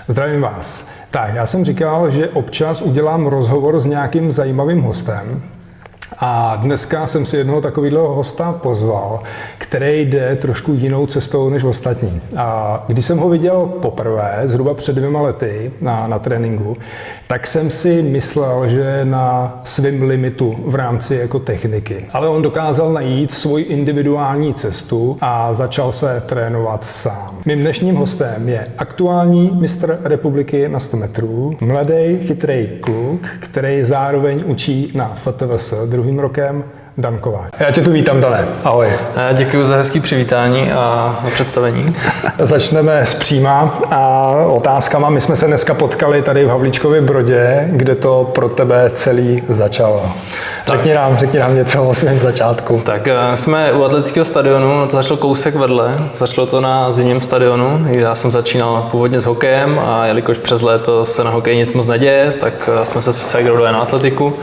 Zdravím vás. Tak, já jsem říkal, že občas udělám rozhovor s nějakým zajímavým hostem. A dneska jsem si jednoho takového hosta pozval, který jde trošku jinou cestou než ostatní. A když jsem ho viděl poprvé, zhruba před 2 lety na tréninku, tak jsem si myslel, že je na svém limitu v rámci jako techniky. Ale on dokázal najít svoji individuální cestu a začal se trénovat sám. Mým dnešním hostem je aktuální mistr republiky na 100 metrů, mladý, chytrý kluk, který zároveň učí na FTVS druhým rokem, Dan Kováč. Já tě tu vítám, Dané. Ahoj. Děkuji za hezký přivítání a představení. Začneme s příma a otázkama. My jsme se dneska potkali tady v Havlíčkově Brodě, kde to pro tebe celý začalo. Řekni nám něco o svém začátku. Tak jsme u atletického stadionu, to začalo kousek vedle. Začalo to na zimním stadionu. Já jsem začínal původně s hokejem a jelikož přes léto se na hokeji nic moc neděje, tak jsme se segredovali na atletiku.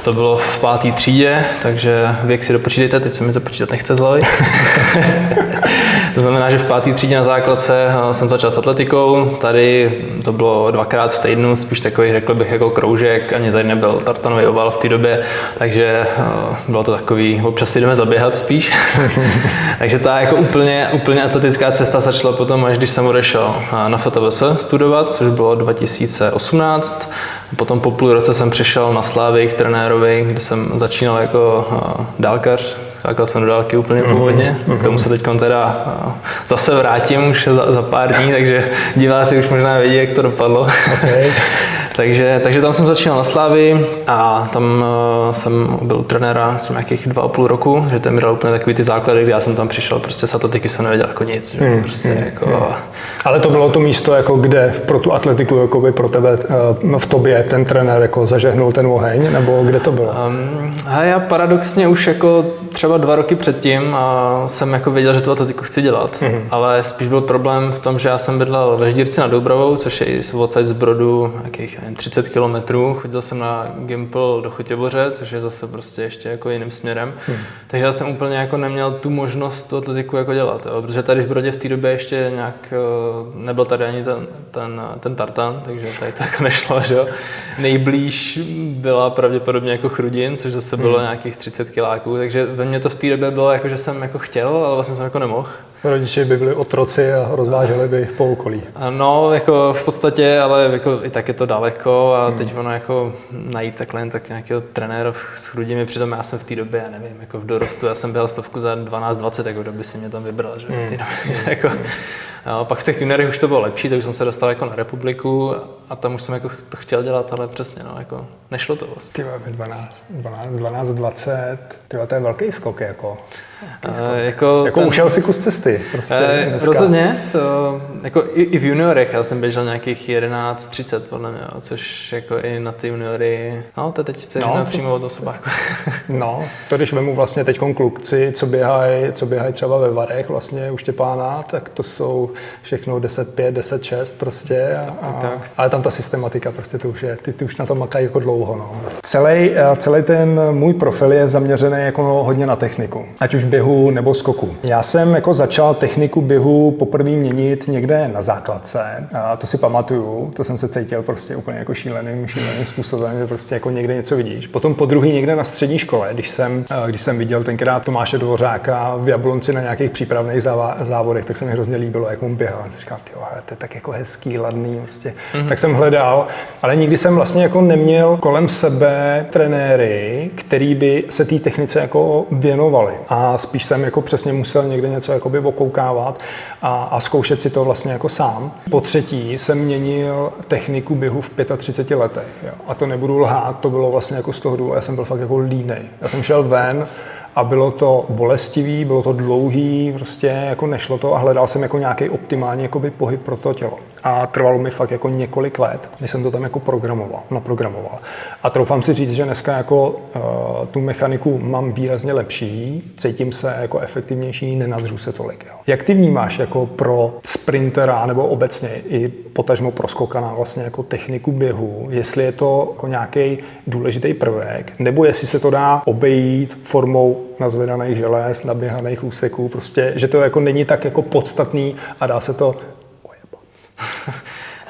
To bylo v 5. třídě, takže věk si dopočítejte, teď se mi to počítat nechce z hlavy. To znamená, že v 5. třídě na základce jsem začal s atletikou. Tady to bylo 2krát v týdnu, spíš takový, řekl bych, jako kroužek. Ani tady nebyl tartanový oval v té době, takže bylo to takový, občas si jdeme zaběhat spíš. Takže ta jako úplně atletická cesta začala potom, až když jsem odešel na FTVS studovat, což bylo 2018. Potom po půl roce jsem přišel na Slávy k trenérovi, kde jsem začínal jako dálkař. Skákal jsem do dálky úplně původně, k tomu se teď teda zase vrátím už za pár dní, takže diváci už možná vědí, jak to dopadlo. Okay. takže tam jsem začínal na Slávy a tam jsem byl u trenéra asi nějakých 2,5 roku, že ten mi dal úplně takový ty základy, kdy já jsem tam přišel, prostě z atletiky jsem nevěděl jako nic. Ale to bylo to místo, jako kde pro tu atletiku, jako by pro tebe, v tobě ten trenér jako zažehnul ten oheň, nebo kde to bylo? Já paradoxně už jako třeba 2 roky předtím jsem jako věděl, že tu atletiku chci dělat, ale spíš byl problém v tom, že já jsem bydlel ve Ždírci nad Doubravou, což je odsaď z Brodu nějakých 30 kilometrů. Chodil jsem na Gimpl do Chotěboře, což je zase prostě ještě jako jiným směrem. Takže já jsem úplně jako neměl tu možnost tu atletiku jako dělat, jo? Protože tady v Brodě v té době ještě nějak nebyl tady ani ten tartan, takže tady to jako nešlo, že jo. Nejblíž byla pravděpodobně jako Chrudin, což zase bylo nějakých 30 kiláků, takže ve mně to v té době bylo jako, že jsem jako chtěl, ale vlastně jsem jako nemohl. Rodiče by byli otroci a rozváželi by po okolí. No, jako v podstatě, ale jako i tak je to daleko a teď ono jako najít takhle tak nějakého trenéra s Chrudimi, přitom já jsem v té době, já nevím, jako v dorostu, já jsem běhal 100 za 12:20, jako kdo by si mě tam vybral, že v té době, jako. No, pak v těch juniorech už to bylo lepší, takže jsem se dostal jako na republiku a tam už jsem jako to chtěl dělat, ale přesně, no, jako nešlo to vlastně. Ty 12:20, to je velký skok, jako. Jako ušel si kus cesty, prostě rozhodně, to, jako i v juniorech, já jsem běžel nějakých 11:30 podle mě, což jako i na ty juniory, no to teď přímo od osobáku. No, to když vemu vlastně teďkon klukci, co běhají třeba ve Varech vlastně u Štěpána, tak to jsou všechno 10:5, 10:6 prostě. Ale tam ta systematika prostě to už je, ty už na to makají jako dlouho, no. Celý ten můj profil je zaměřený jako hodně na techniku, ať už běhu nebo skoku. Já jsem jako začal techniku běhu poprvé měnit někde na základce. A to si pamatuju, to jsem se cítil prostě úplně jako šíleným způsobem, že prostě jako někde něco vidíš. Potom po druhý někde na střední škole, když jsem viděl tenkrát Tomáše Dvořáka v Jablonci na nějakých přípravných závodech, tak se mi hrozně líbilo, jak on běhal. A jsem říkal, to je tak jako hezký, ladný, prostě. Tak jsem hledal, ale nikdy jsem vlastně jako neměl kolem sebe trenéry, který by se té technice jako věnovali. A spíš jsem jako přesně musel někde něco jakoby okoukávat a zkoušet si to vlastně jako sám. Po třetí jsem měnil techniku běhu v 35 letech. Jo. A to nebudu lhát, to bylo vlastně jako z toho důvodu, já jsem byl fakt jako línej. Já jsem šel ven a bylo to bolestivý, bylo to dlouhý, prostě jako nešlo to a hledal jsem jako nějaký optimální jakoby pohyb pro to tělo. A trvalo mi fakt jako několik let, než jsem to tam jako naprogramoval. A troufám si říct, že dneska jako tu mechaniku mám výrazně lepší, cítím se jako efektivnější, nenadřu se tolik. Jo. Jak ty vnímáš jako pro sprintera nebo obecně i potažmo pro skokana vlastně jako techniku běhu, jestli je to jako nějaký důležitý prvek, nebo jestli se to dá obejít formou nazvedaných želez, naběhaných úseků, prostě, že to jako není tak jako podstatný a dá se to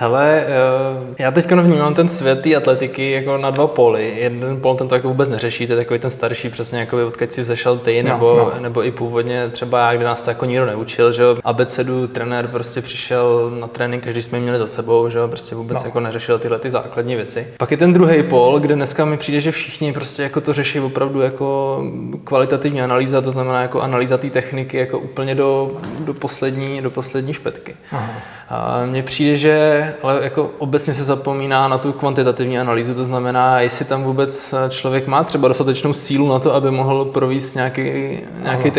Hele, já teď vnímám ten svět té atletiky jako na dva póly. Jeden pól ten to jako vůbec neřeší, to je takový ten starší, přesně jako odkud si vzešel ty, nebo i původně třeba já, kde nás to jako nikdo neučil, že jo. Abecedu trenér prostě přišel na trénink, každý jsme měli za sebou, že jo, prostě vůbec jako neřešil tyhle ty základní věci. Pak je ten druhý pól, kde dneska mi přijde, že všichni prostě jako to řeší opravdu jako kvalitativní analýza, to znamená jako analýza té techniky jako úplně do poslední špetky. Aha. A mně přijde, že ale jako obecně se zapomíná na tu kvantitativní analýzu, to znamená, jestli tam vůbec člověk má třeba dostatečnou sílu na to, aby mohl provést nějaký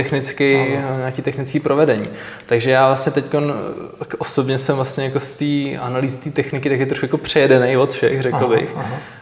technický provedení. Takže já vlastně teď osobně jsem vlastně jako z té analýzy té techniky taky trošku jako přejedenej od všech, řekl bych.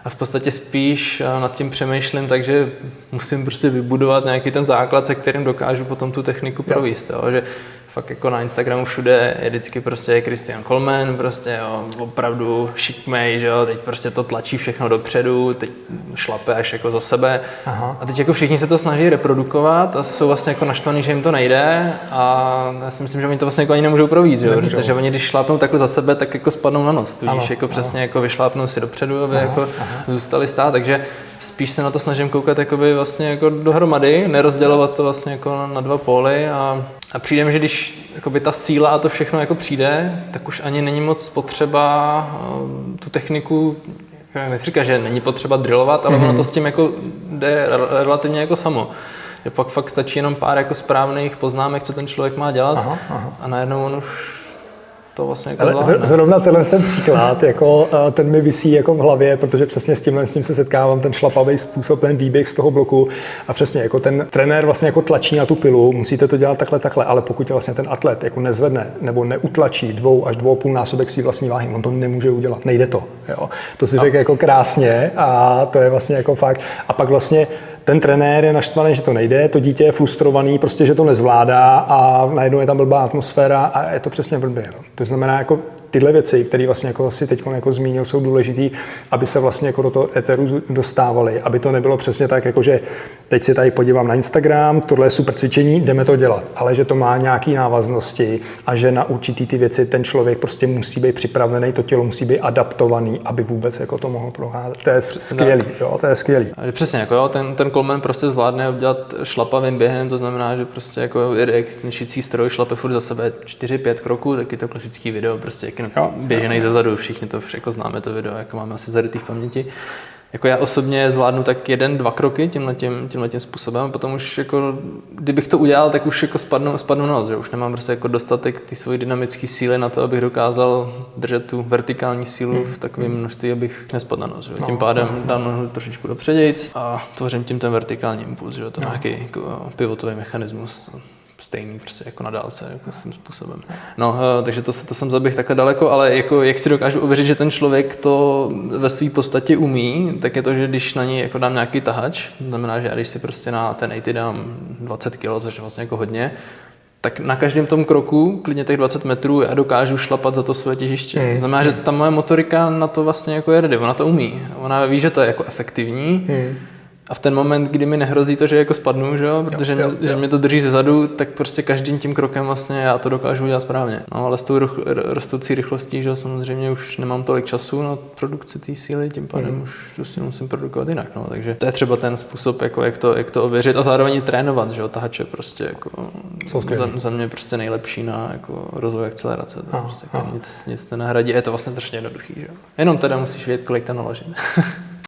A v podstatě spíš nad tím přemýšlím, takže musím prostě vybudovat nějaký ten základ, se kterým dokážu potom tu techniku provést. Že fakt jako na Instagramu všude je vždycky prostě Christian Coleman, prostě jo, opravdu šikmej, že jo, teď prostě to tlačí všechno dopředu, teď šlape až jako za sebe. Aha. A teď jako všichni se to snaží reprodukovat a jsou vlastně jako naštvaný, že jim to nejde a já si myslím, že oni to vlastně jako ani nemůžou provést, jo, protože oni když šlápnou takhle za sebe, tak jako spadnou na nos, tudíž jako přesně jako vyšlápnou si dopředu, aby jako zůstali stát, takže spíš se na to snažím koukat jakoby vlastně jako dohromady, nerozdělovat to vlastně jako na dva póly a přijde mi, že když jakoby ta síla a to všechno jako přijde, tak už ani není moc potřeba tu techniku, nechci říkat, že není potřeba drillovat, ale ono to s tím jako jde relativně jako samo. Že pak fakt stačí jenom pár jako správných poznámek, co ten člověk má dělat a najednou on už to vlastně jako zrovna ten příklad, jako, ten mi visí jako v hlavě, protože přesně s tím se setkávám, ten šlapavý způsob, ten výběh z toho bloku a přesně jako ten trenér vlastně jako tlačí na tu pilu, musíte to dělat takhle, ale pokud vlastně ten atlet jako nezvedne nebo neutlačí 2 až 2,5 násobek svý vlastní váhy, on to nemůže udělat, nejde to. Jo. To si řekl jako krásně a to je vlastně jako fakt. A pak vlastně ten trenér je naštvaný, že to nejde, to dítě je frustrovaný, prostě, že to nezvládá a najednou je tam blbá atmosféra a je to přesně blbě. No. To znamená, jako tyhle věci, které vlastně jako si teď jako zmínil, jsou důležitý, aby se vlastně jako do toho eteru dostávaly, aby to nebylo přesně tak, jako že teď si tady podívám na Instagram, tohle je super cvičení, jdeme to dělat, ale že to má nějaký návaznosti a že na určitý ty věci ten člověk prostě musí být připravený, to tělo musí být adaptovaný, aby vůbec jako to mohlo procházet. To je skvělý, jo, to je skvělý. Přesně, jako jo, ten Coleman prostě zvládne udělat šlapavým během, to znamená, že prostě jako jede kničící stroj, šlape furt za sebe 4-5 kroků, taky to klasický video, prostě běžený zezadu, všichni to jako známe to video, jako máme asi zarytý v paměti. Jako já osobně zvládnu tak 1-2 kroky tímhletím způsobem a potom už jako, kdybych to udělal, tak už jako spadnu na nos, že už nemám prostě jako dostatek ty svojí dynamické síly na to, abych dokázal držet tu vertikální sílu v takovém množství, abych nespadl na nos, že? Tím pádem dám nohu trošičku dopředějc a tvořím tím ten vertikální impuls, že? To nějaký jako pivotový mechanismus. Stejný prostě jako na dálce, jako svým způsobem. No, takže to jsem zaběhl takhle daleko, ale jako jak si dokážu uvěřit, že ten člověk to ve své podstatě umí, tak je to, že když na něj jako dám nějaký tahač, to znamená, že já když si prostě na ten 80 dám 20 kg, což je vlastně jako hodně, tak na každém tom kroku, klidně těch 20 metrů, já dokážu šlapat za to své těžiště. To znamená, že ta moje motorika na to vlastně jako je ready, ona to umí. Ona ví, že to je jako efektivní. A v ten moment, kdy mi nehrozí to, že jako spadnu, že jo? Protože že mě to drží zezadu, tak prostě každým tím krokem vlastně já to dokážu udělat správně. No, ale s tou rostoucí rychlostí, že samozřejmě už nemám tolik času na produkci té síly, tím pádem už to si musím produkovat jinak. No. Takže to je třeba ten způsob, jako jak to ověřit a zároveň trénovat, že jo? Tahače prostě jako za mě prostě nejlepší na jako rozvoj akcelerace. To prostě jako nic nenahradí. Je to vlastně strašně jednoduchý, že jo? Jenom teda musíš vědět, kolik tam naložit.